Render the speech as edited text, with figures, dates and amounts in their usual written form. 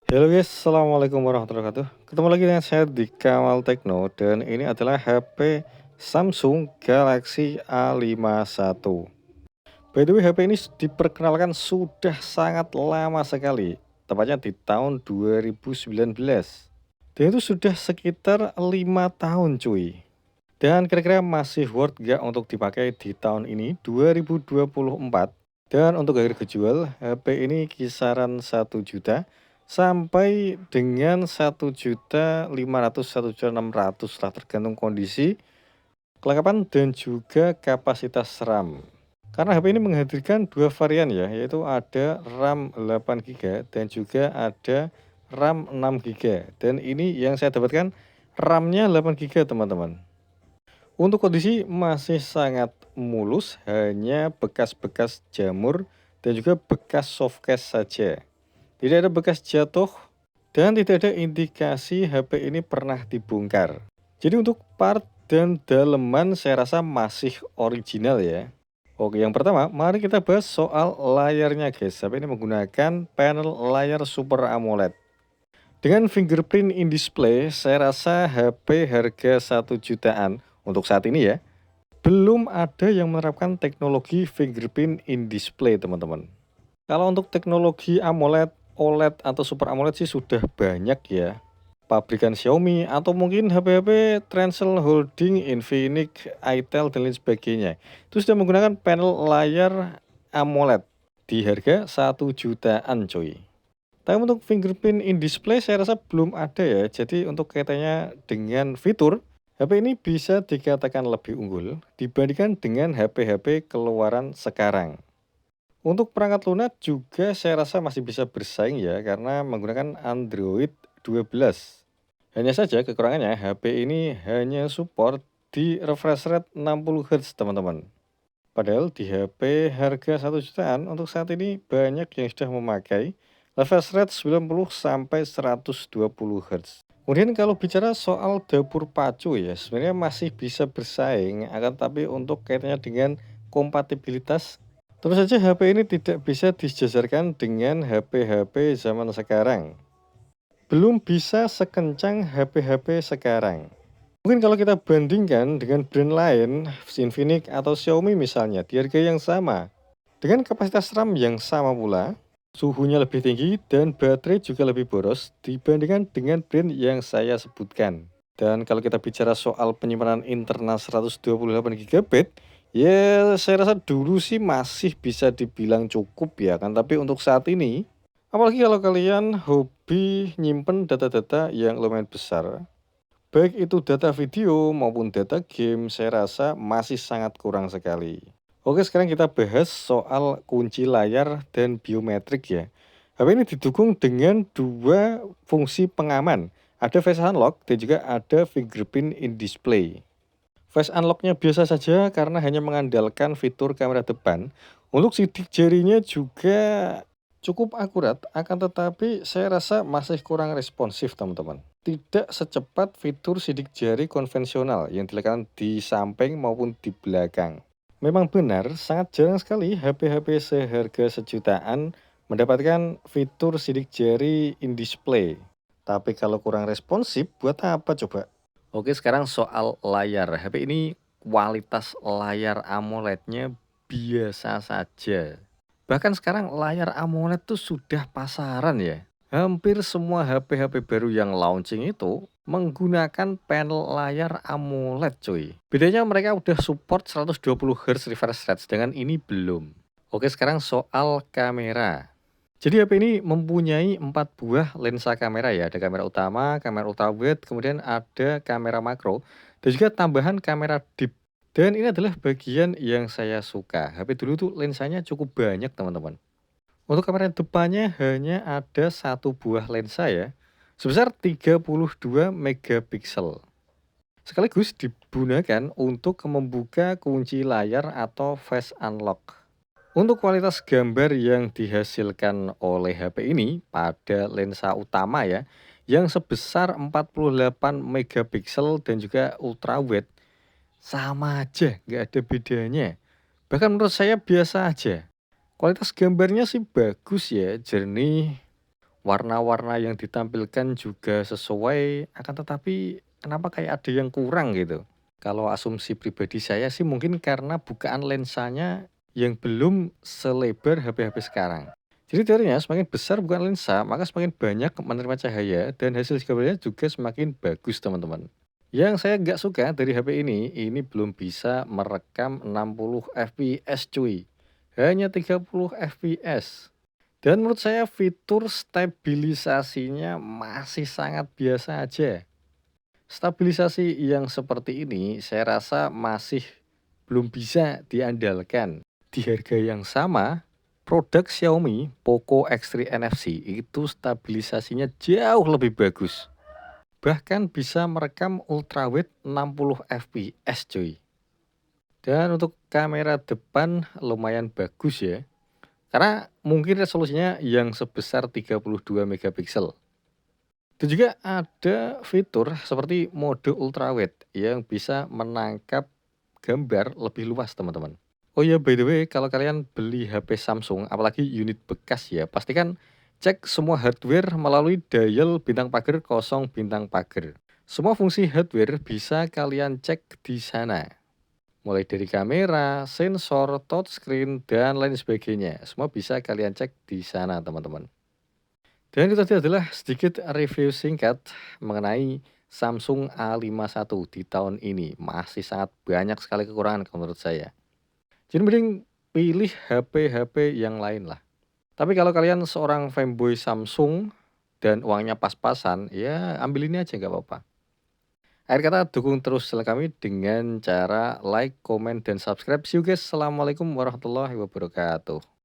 Halo guys, assalamualaikum warahmatullahi wabarakatuh. Ketemu lagi dengan saya di Kamal Tekno dan ini adalah HP Samsung Galaxy A51. By the way, HP ini diperkenalkan sudah sangat lama sekali, tepatnya di tahun 2019. Dan itu sudah sekitar 5 tahun cuy. Dan kira-kira masih worth gak untuk dipakai di tahun ini 2024? Dan untuk harga kejual, HP ini kisaran 1 juta sampai dengan 1.500.000, 1.600.000 lah tergantung kondisi, kelengkapan dan juga kapasitas RAM. Karena HP ini menghadirkan dua varian ya, yaitu ada RAM 8 GB dan juga ada RAM 6 GB. Dan ini yang saya dapatkan RAM-nya 8 GB teman-teman. Untuk kondisi masih sangat mulus, hanya bekas-bekas jamur dan juga bekas softcase saja. Tidak ada bekas jatuh dan tidak ada indikasi HP ini pernah dibongkar. Jadi untuk part dan daleman saya rasa masih original ya. Oke, yang pertama mari kita bahas soal layarnya guys. HP ini menggunakan panel layar Super AMOLED. Dengan fingerprint in display, saya rasa HP harga 1 jutaan untuk saat ini ya, belum ada yang menerapkan teknologi fingerprint in display, teman-teman. Kalau untuk teknologi AMOLED, OLED atau Super AMOLED sih sudah banyak ya. Pabrikan Xiaomi atau mungkin HP-HP Transcell Holding, Infinix, itel dan lain sebagainya. Itu sudah menggunakan panel layar AMOLED di harga 1 jutaan coy. Tapi untuk fingerprint in display saya rasa belum ada ya. Jadi untuk kaitannya dengan fitur, HP ini bisa dikatakan lebih unggul dibandingkan dengan HP-HP keluaran sekarang. Untuk perangkat lunak juga saya rasa masih bisa bersaing ya karena menggunakan Android 12. Hanya saja kekurangannya HP ini hanya support di refresh rate 60 Hz teman-teman. Padahal di HP harga 1 jutaan untuk saat ini banyak yang sudah memakai refresh rate 90 sampai 120 Hz. Kemudian kalau bicara soal dapur pacu ya, sebenarnya masih bisa bersaing, akan tapi untuk kaitannya dengan kompatibilitas, terus saja HP ini tidak bisa disejajarkan dengan HP-HP zaman sekarang. Belum bisa sekencang HP-HP sekarang. Mungkin kalau kita bandingkan dengan brand lain, Infinix atau Xiaomi misalnya, di harga yang sama, dengan kapasitas RAM yang sama pula, suhunya lebih tinggi dan baterai juga lebih boros dibandingkan dengan brand yang saya sebutkan. Dan kalau kita bicara soal penyimpanan internal 128 GB, ya saya rasa dulu sih masih bisa dibilang cukup ya kan. Tapi untuk saat ini, apalagi kalau kalian hobi nyimpen data-data yang lumayan besar, baik itu data video maupun data game, saya rasa masih sangat kurang sekali. Oke, sekarang kita bahas soal kunci layar dan biometrik ya. HP ini didukung dengan dua fungsi pengaman. Ada face unlock dan juga ada fingerprint in display. Face unlocknya biasa saja karena hanya mengandalkan fitur kamera depan. Untuk sidik jarinya juga cukup akurat, akan tetapi saya rasa masih kurang responsif teman-teman. Tidak secepat fitur sidik jari konvensional yang dilakukan di samping maupun di belakang. Memang benar, sangat jarang sekali HP-HP seharga sejutaan mendapatkan fitur sidik jari in display. Tapi kalau kurang responsif, buat apa coba? Oke, sekarang soal layar. HP ini kualitas layar AMOLED-nya biasa saja. Bahkan sekarang layar AMOLED tuh sudah pasaran ya. Hampir semua HP-HP baru yang launching itu menggunakan panel layar AMOLED cuy. Bedanya mereka udah support 120 Hz refresh rate, sedangkan ini belum. Oke, sekarang soal kamera. Jadi HP ini mempunyai 4 buah lensa kamera ya. Ada kamera utama, kamera ultrawide, kemudian ada kamera makro, dan juga tambahan kamera deep. Dan ini adalah bagian yang saya suka. HP dulu tuh lensanya cukup banyak teman-teman. Untuk kamera depannya hanya ada satu buah lensa ya, sebesar 32 megapiksel. Sekaligus digunakan untuk membuka kunci layar atau face unlock. Untuk kualitas gambar yang dihasilkan oleh HP ini pada lensa utama ya, yang sebesar 48 megapiksel dan juga ultrawide, sama aja, nggak ada bedanya. Bahkan menurut saya biasa aja. Kualitas gambarnya sih bagus ya, jernih. Warna-warna yang ditampilkan juga sesuai, akan tetapi kenapa kayak ada yang kurang gitu. Kalau asumsi pribadi saya sih mungkin karena bukaan lensanya yang belum selebar HP-HP sekarang. Jadi teorinya semakin besar bukaan lensa, maka semakin banyak menerima cahaya dan hasil gambarnya juga semakin bagus teman-teman. Yang saya nggak suka dari HP ini belum bisa merekam 60 fps cuy. Hanya 30 fps. Dan menurut saya fitur stabilisasinya masih sangat biasa aja. Stabilisasi yang seperti ini saya rasa masih belum bisa diandalkan. Di harga yang sama, produk Xiaomi Poco X3 NFC itu stabilisasinya jauh lebih bagus. Bahkan bisa merekam ultrawide 60 fps cuy. Dan untuk kamera depan lumayan bagus ya. Karena mungkin resolusinya yang sebesar 32 megapiksel. Dan juga ada fitur seperti mode ultrawide yang bisa menangkap gambar lebih luas teman-teman. Oh ya, by the way, kalau kalian beli HP Samsung, apalagi unit bekas ya, pastikan cek semua hardware melalui dial bintang pagar kosong bintang pagar. Semua fungsi hardware bisa kalian cek di sana. Mulai dari kamera, sensor, touchscreen, dan lain sebagainya. Semua bisa kalian cek di sana teman-teman. Dan itu tadi adalah sedikit review singkat mengenai Samsung A51 di tahun ini. Masih sangat banyak sekali kekurangan kalau menurut saya. Jadi mending pilih HP-HP yang lain lah. Tapi kalau kalian seorang fanboy Samsung dan uangnya pas-pasan, ya ambil ini aja nggak apa-apa. Akhir kata dukung terus channel kami dengan cara like, comment, dan subscribe. See you guys. Assalamualaikum warahmatullahi wabarakatuh.